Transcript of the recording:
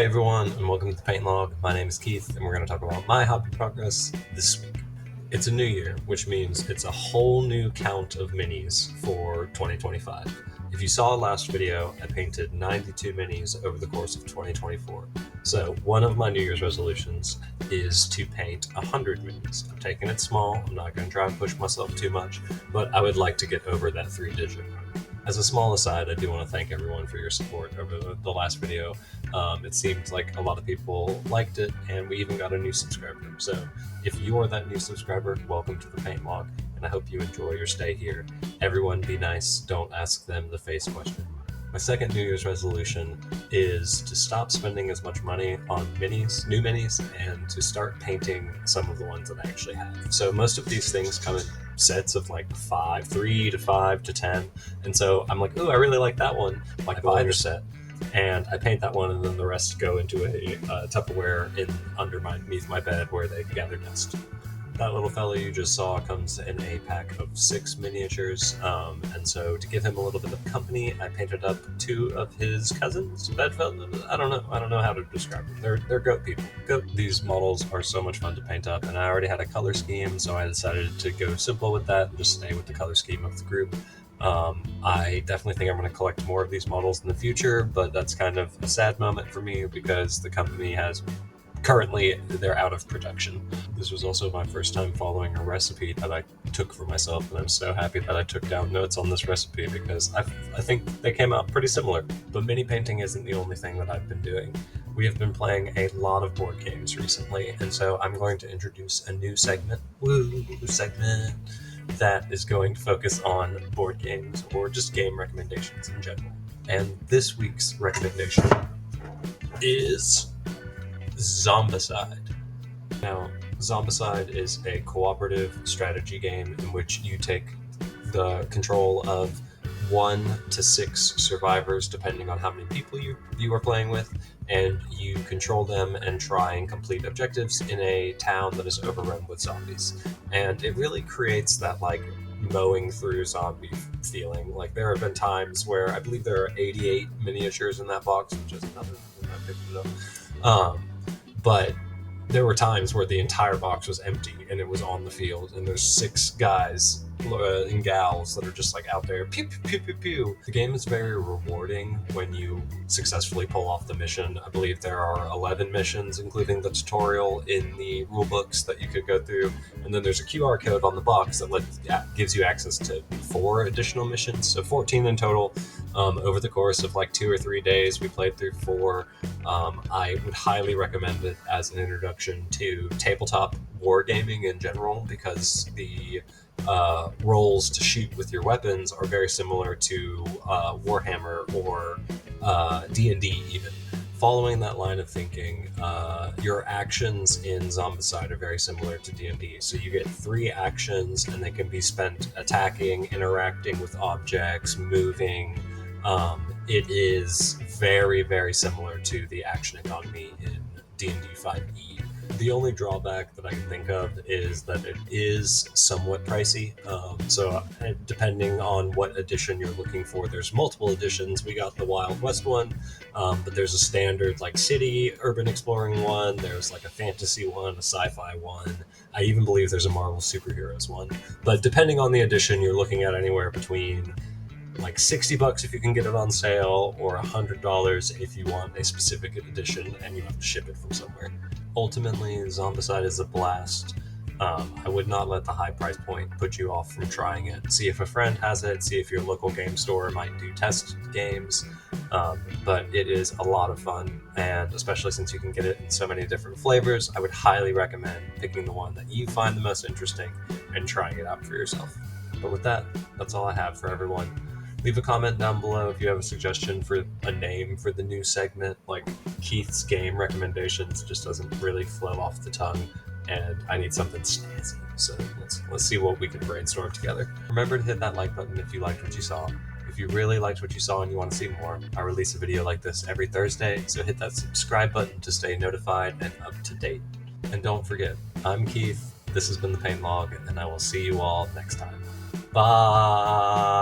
Hey everyone, and welcome to the Paint Log. My name is Keith, and we're going to talk about my hobby progress this week. It's a new year, which means it's a whole new count of minis for 2025. If you saw last video, I painted 92 minis over the course of 2024. So one of my New Year's resolutions is to paint 100 minis. I'm taking it small, I'm not going to try and push myself too much, but I would like to get over that 3-digit mark. As a small aside, I do want to thank everyone for your support over the last video. It seemed like a lot of people liked it, and we even got a new subscriber. So if you are that new subscriber, welcome to the Paint Log, and I hope you enjoy your stay here. Everyone be nice, don't ask them the face question. My second New Year's resolution is to stop spending as much money on minis, new minis, and to start painting some of the ones that I actually have. So most of these things come in sets of like 3 to 5 to 10. And so I'm like, ooh, I really like that one. Like I buy the set and I paint that one, and then the rest go into a Tupperware underneath my bed where they gather dust. That little fella you just saw comes in a pack of 6 miniatures, and so to give him a little bit of company, I painted up 2 of his cousins. I don't know how to describe them. They're goat people. These models are so much fun to paint up, and I already had a color scheme, so I decided to go simple with that and just stay with the color scheme of the group. I definitely think I'm going to collect more of these models in the future, but that's kind of a sad moment for me because the company currently they're out of production. This was also my first time following a recipe that I took for myself, and I'm so happy that I took down notes on this recipe because I think they came out pretty similar. But mini painting isn't the only thing that I've been doing. We have been playing a lot of board games recently, and so I'm going to introduce a new segment that is going to focus on board games or just game recommendations in general. And this week's recommendation is Zombicide. Now, Zombicide is a cooperative strategy game in which you take the control of 1 to 6 survivors, depending on how many people you are playing with, and you control them and try and complete objectives in a town that is overrun with zombies. And it really creates that like mowing through zombie feeling. Like there have been times where I believe there are 88 miniatures in that box, which is another reason I picked it up. But there were times where the entire box was empty and it was on the field, and there's 6 guys and gals that are just like out there pew pew pew pew pew. The game is very rewarding when you successfully pull off the mission. I believe there are 11 missions, including the tutorial in the rule books that you could go through, and then there's a QR code on the box that gives you access to 4 additional missions, so 14 in total. Over the course of like 2 or 3 days, we played through 4. I would highly recommend it as an introduction to tabletop wargaming in general, because the roles to shoot with your weapons are very similar to Warhammer or D&D even. Following that line of thinking, your actions in Zombicide are very similar to D&D. So you get 3 actions, and they can be spent attacking, interacting with objects, moving. It is very, very similar to the action economy in D&D 5e. The only drawback that I can think of is that it is somewhat pricey. So depending on what edition you're looking for, there's multiple editions. We got the Wild West one, but there's a standard like city urban exploring one. There's like a fantasy one, a sci-fi one. I even believe there's a Marvel superheroes one. But depending on the edition, you're looking at anywhere between like $60 if you can get it on sale, or $100 if you want a specific edition and you have to ship it from somewhere. Ultimately, Zombicide is a blast. I would not let the high price point put you off from trying it. See if a friend has it, see if your local game store might do test games, but it is a lot of fun, and especially since you can get it in so many different flavors, I would highly recommend picking the one that you find the most interesting and trying it out for yourself. But with that, that's all I have for everyone. Leave a comment down below if you have a suggestion for a name for the new segment. Like Keith's game recommendations just doesn't really flow off the tongue, and I need something snazzy. So let's see what we can brainstorm together. Remember to hit that like button if you liked what you saw. If you really liked what you saw and you want to see more, I release a video like this every Thursday, so hit that subscribe button to stay notified and up to date. And don't forget, I'm Keith, this has been the Paint Log, and I will see you all next time. Bye!